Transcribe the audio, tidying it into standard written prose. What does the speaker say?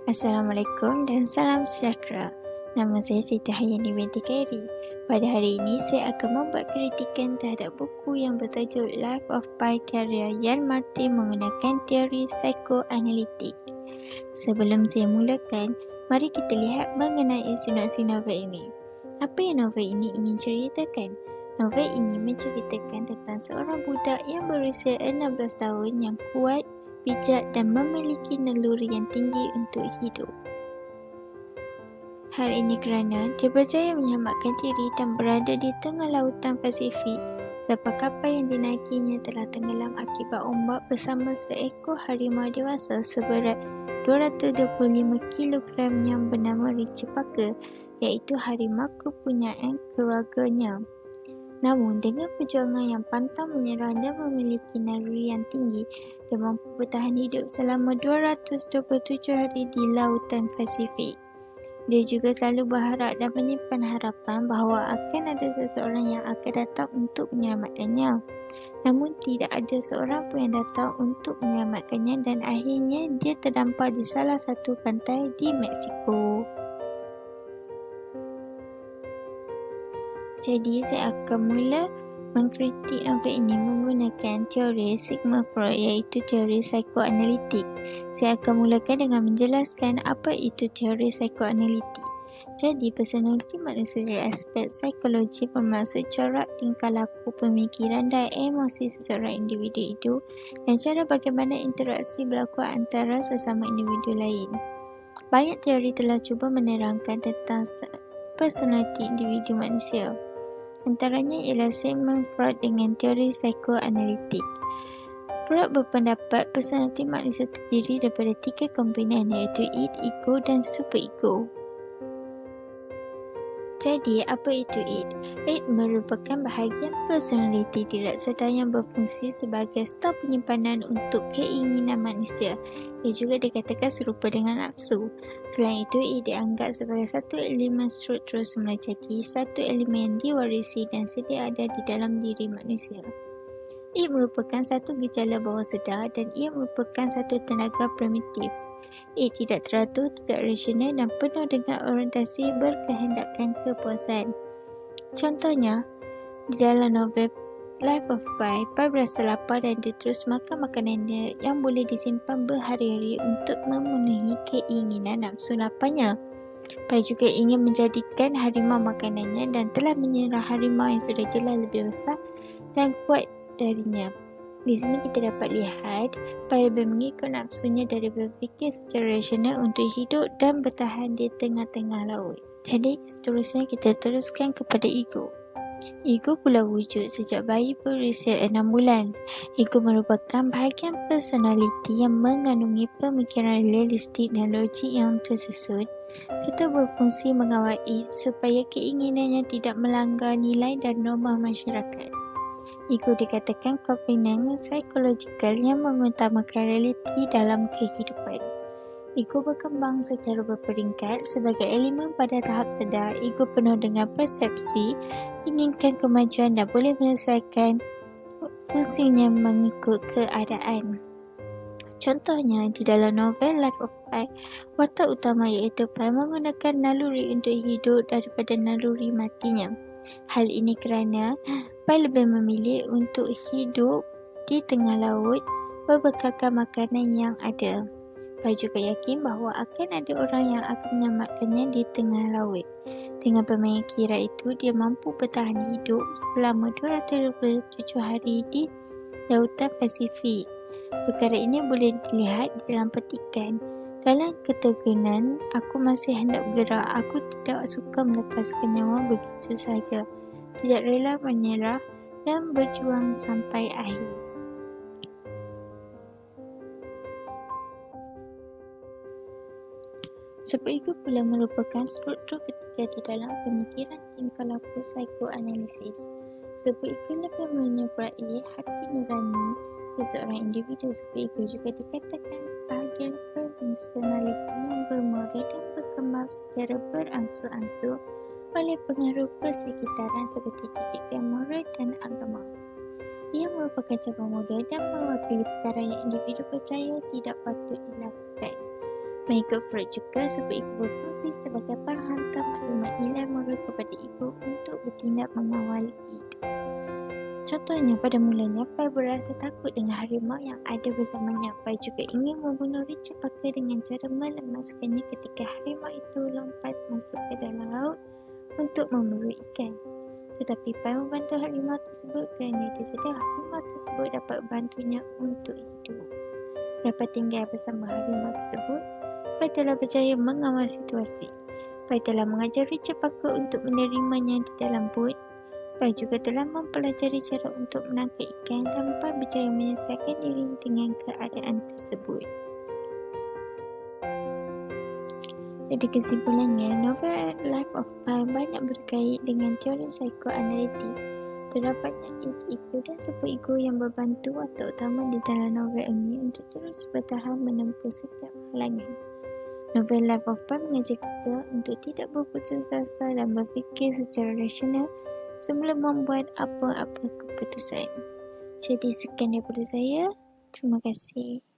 Assalamualaikum dan salam sejahtera. Nama saya Siti Hayani binti Khairi. Pada hari ini, saya akan membuat kritikan terhadap buku yang bertajuk Life of Pi karya Ian Martin menggunakan teori psikoanalitik. Sebelum saya mulakan, mari kita lihat mengenai sinopsis novel ini. Apa yang novel ini ingin ceritakan? Novel ini menceritakan tentang seorang budak yang berusia 16 tahun yang kuat, bijak dan memiliki naluri yang tinggi untuk hidup. Hal ini kerana dia berjaya menyelamatkan diri dan berada di tengah lautan Pasifik selepas kapal yang dinaikinya telah tenggelam akibat ombak bersama seekor harimau dewasa seberat 225 kilogram yang bernama Richie Parker, iaitu harimau kepunyaan keluarganya. Namun, dengan perjuangan yang pantang menyerah dan memiliki naluri yang tinggi, dia mampu bertahan hidup selama 227 hari di lautan Pasifik. Dia juga selalu berharap dan menyimpan harapan bahawa akan ada seseorang yang akan datang untuk menyelamatkannya. Namun, tidak ada seorang pun yang datang untuk menyelamatkannya dan akhirnya dia terdampar di salah satu pantai di Mexico. Jadi, saya akan mula mengkritik novel ini menggunakan teori Sigmund Freud, iaitu teori psikoanalitik. Saya akan mulakan dengan menjelaskan apa itu teori psikoanalitik. Jadi, personaliti manusia dari aspek psikologi bermaksud corak tingkah laku, pemikiran dan emosi seseorang individu itu dan cara bagaimana interaksi berlaku antara sesama individu lain. Banyak teori telah cuba menerangkan tentang personaliti individu manusia. Antaranya ialah Sigmund Freud dengan teori psikoanalitik. Freud berpendapat personaliti manusia terdiri daripada 3 komponen, iaitu id, ego dan superego. Jadi, apa itu id? Id merupakan bahagian personaliti tidak sedar yang berfungsi sebagai stor penyimpanan untuk keinginan manusia. Ia juga dikatakan serupa dengan nafsu. Selain itu, id dianggap sebagai satu elemen struktur semula jadi, satu elemen yang diwarisi dan sedia ada di dalam diri manusia. Ia merupakan satu gejala bawah sedar dan ia merupakan satu tenaga primitif. Ia tidak teratur, tidak rasional dan penuh dengan orientasi berkehendakkan kepuasan. Contohnya, di dalam novel Life of Pi, Pi berasa lapar dan dia terus makan makanannya yang boleh disimpan berhari-hari untuk memenuhi keinginan nafsu laparnya. Pi juga ingin menjadikan harimau makanannya dan telah menyerah harimau yang sudah jelas lebih besar dan kuat darinya. Di sini kita dapat lihat Pi lebih mengikut nafsunya dari berfikir secara rasional untuk hidup dan bertahan di tengah-tengah laut. Jadi seterusnya kita teruskan kepada ego. Ego pula wujud sejak bayi berusia 6 bulan. Ego merupakan bahagian personaliti yang mengandungi pemikiran realistik dan logik yang tersusun serta berfungsi mengawal id supaya keinginannya tidak melanggar nilai dan norma masyarakat. Ego dikatakan komponen psikologikal yang mengutamakan realiti dalam kehidupan. Ego berkembang secara berperingkat sebagai elemen pada tahap sedar. Ego penuh dengan persepsi, inginkan kemajuan dan boleh menyelesaikan fungsinya mengikut keadaan. Contohnya, di dalam novel Life of Pi, watak utama iaitu Pi menggunakan naluri untuk hidup daripada naluri matinya. Hal ini kerana Pi lebih memilih untuk hidup di tengah laut berbekalkan makanan yang ada. Pi juga yakin bahawa akan ada orang yang akan menyelamatkannya di tengah laut. Dengan pemikiran itu, dia mampu bertahan hidup selama 227 hari di lautan Pasifik. Perkara ini boleh dilihat dalam petikan. Dalam keteguhan, aku masih hendak bergerak. Aku tidak suka melepaskan nyawa begitu saja. Tidak rela menyerah dan berjuang sampai akhir. Superego pula merupakan struktur ketiga di dalam pemikiran tingkah laku psikoanalisis. Superego lebih menyebabkan hati nurani seseorang individu. Superego juga dikatakan sebahagian personaliti yang bermoral dan berkembang secara berangsur-angsur oleh pengaruh persekitaran seperti didikan moral dan agama. Ia merupakan cabang modal dan mewakili perkara yang individu percaya tidak patut dilakukan. Mengikut Freud juga, suku ego berfungsi sebagai penghantar maklumat nilai moral kepada ego untuk bertindak mengawal id. Contohnya, pada mulanya Pai berasa takut dengan harimau yang ada bersamanya. Pai juga ingin membunuh Richard Parker dengan cara melemaskannya ketika harimau itu lompat masuk ke dalam laut untuk memburu ikan. Tetapi Pai membantu harimau tersebut kerana dia sedar harimau tersebut dapat membantunya untuk hidup. Dapat tinggal bersama harimau tersebut, Pai telah berjaya mengawal situasi. Pai telah mengajar Richard Parker untuk menerimanya di dalam bot. Pai juga telah mempelajari cara untuk menangkap ikan tanpa berjaya menyelesaikan diri dengan keadaan tersebut. Jadi kesimpulannya, novel Life of Pi banyak berkait dengan teori psikoanalitik. Terdapatnya ego dan super ego yang berbantu watak utama di dalam novel ini untuk terus bertahan menempuh setiap halangan. Novel Life of Pi mengajar kita untuk tidak berputus asa dan berfikir secara rasional sebelum membuat apa-apa keputusan. Jadi sekian daripada saya. Terima kasih.